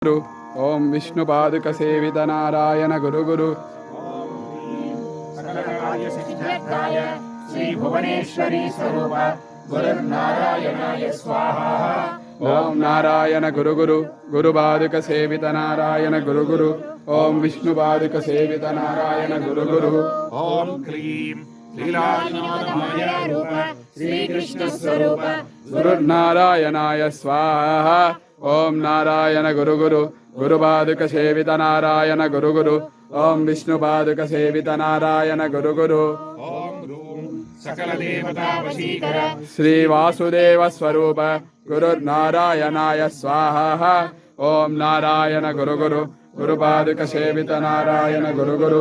गुरु ओम विष्णुपादुक सेवित नारायण गुरु गुरु श्री भुवनेश्वरी स्वरूप गुरुर्नारायणाय स्वाहा। ओम नारायण गुरु गुरु गुरुपादुक सेवित नारायण गुरु गुरु ओम विष्णुपादुक सेवित नारायण गुरु गुरु ओम क्लीं लीलामाया रूप श्री कृष्ण स्वरूप गुरुर्नारायणाय स्वाहा। ओम नारायण गुरु गुरु गुरुपादुक सेवित नारायण गुरु गुरु ओम विष्णुपादुक सेवित नारायण गुरु गुरु ओम रूं सकल देवता वशीकर श्री वासुदेव स्वरूप गुरुर्नारायणाय स्वाहा। ओम नारायण गुरु गुरु गुरुपादुक सेवित नारायण गुरु गुरु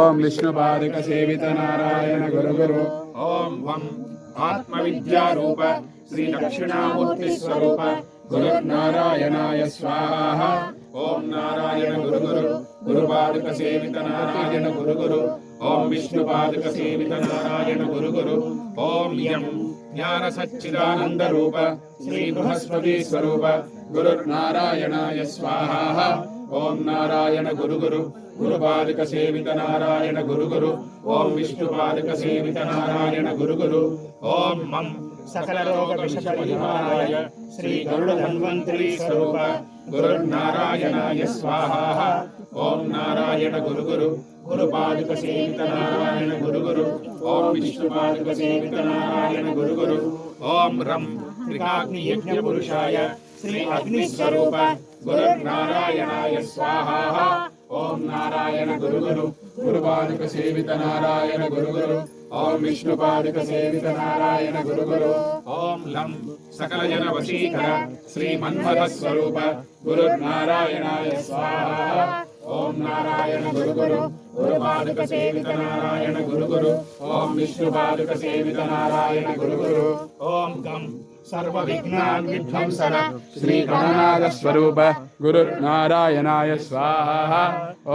ओम विष्णुपादुक सेवित नारायण गुरु गुरु ओम वं आत्मविद्या रूप श्री दक्षिणामूर्ति स्वरूप गुरुर्नारायणाय स्वाहा। ओम नारायण गुरु गुरु गुरुपादुक सेवित नारायण गुरु गुरु ओम विष्णुपादुक सेवित नारायण गुरु गुरु ओम यं ज्ञान सच्चिदानंद रूप श्री बृहस्पति स्वरूप गुरुर्नारायणाय स्वाहा। ओम नारायण गुरु गुरु गुरुपादुक सेवित नारायण गुरु गुरु ओम विष्णुपादुक सेवित नारायण गुरु गुरु ओम मं सकल रोग विषय परिहाराय श्री गरुड़ धन्वंतरी स्वरूप गुरुर्नारायणाय स्वाहा। ओम नारायण गुरु गुरु गुरुपादुक सेवित नारायण गुरु गुरु ओम विष्णुपादुक सेवित नारायण गुरु गुरु ओम रं त्रिकाग्नि यज्ञ पुरुषाय श्री अग्नि स्वरूप गुरुर्नारायणाय स्वाहा। ओम नारायण गुरु गुरु गुरुपादुक सेवित नारायण गुरु गुरु ओम विष्णुपादुक सेवित नारायण गुरु गुरु ओम लं सकल जन वशीकर श्री मन्मथ स्वरूप गुरुर्नारायणाय स्वाहा। ओम नारायण गुरु गुरु गुरुपादुक सेवित नारायण गुरु गुरु ओम विष्णुपादुक सेवित नारायण गुरु गुरु ओम गं सर्व विघ्नान् विध्वंसन श्री गणनाथ स्वरूप गुरुर्नारायणाय स्वाहा।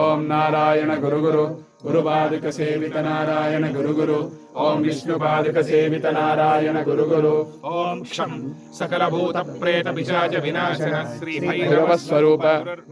ओम नारायण गुरु गुरु गुरुपादुक सेवित नारायण गुरु गुरु ओम विष्णुपादुक सेवित नारायण गुरु गुरु ओम क्षं सकल भूत प्रेत पिशाच विनाशन श्री भैरव स्वरूप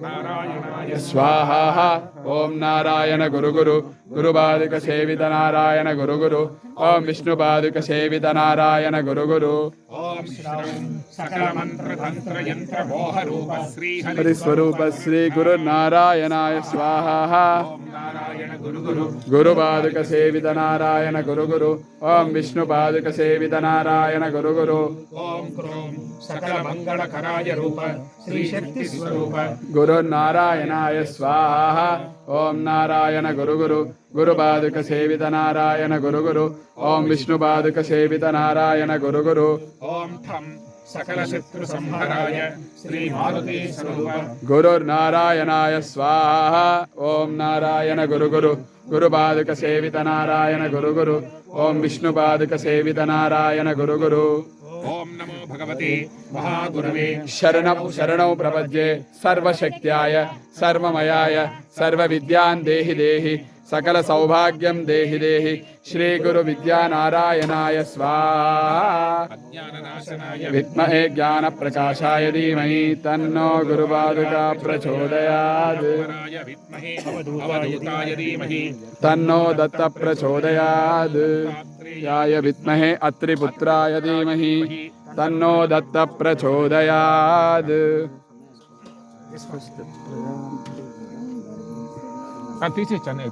नारायणाय स्वाहा। ओम नारायण गुरु गुरु गुरुपादुक सेवित नारायण गुरु गुरु ओम विष्णुपादुक सेवित नारायण गुरु गुरु ओम श्रवं सकल मंत्र तंत्र यंत्र मोह रूप श्री हरिस्वरूप श्री गुरुनारायणाय स्वाहा। ओम नारायण गुरु गुरु गुरुपादुक सेवित नारायण गुरु गुरु ओम विष्णुपादुक सेवित नारायण गुरु गुरु ओम क्रों सकल मंगल कराय रूप श्री शक्ति स्वरूप गुरुनारायणाय स्वाहा। ओम नारायण गुरु गुरु गुरुपादुक सेवित नारायण गुरु गुरु ओम विष्णुपादुक सेवित नारायण गुरु गुरु ओम ठं सकल शत्रु संहराय श्री मारुति स्वरूप गुरुर्नारायणाय स्वाहा। ओम नारायण गुरु गुरु गुरुपादुक सेवित नारायण गुरु गुरु ओम विष्णुपादुक सेवित नारायण गुरु गुरु ओम नमो भगवते महागुरवे शरणं शरणौ प्रपद्ये सर्वशक्त्याय सर्वमयाय सर्वविद्यां देहि देहि सकल सौभाग्यं देहि देहि श्री गुरु विद्यानारायणाय स्वाहा। अज्ञाननाशनाय विद्महे ज्ञान प्रकाशाय धीमहि तन्नो गुरुपादुका प्रचोदयात्। वराय विद्महे अवधूताय धीमहि तन्नो दत्त प्रचोदयात्। याय विद्महे अत्रिपुत्राय धीमहि तन्नो दत्त प्रचोदयात्। पीछे चने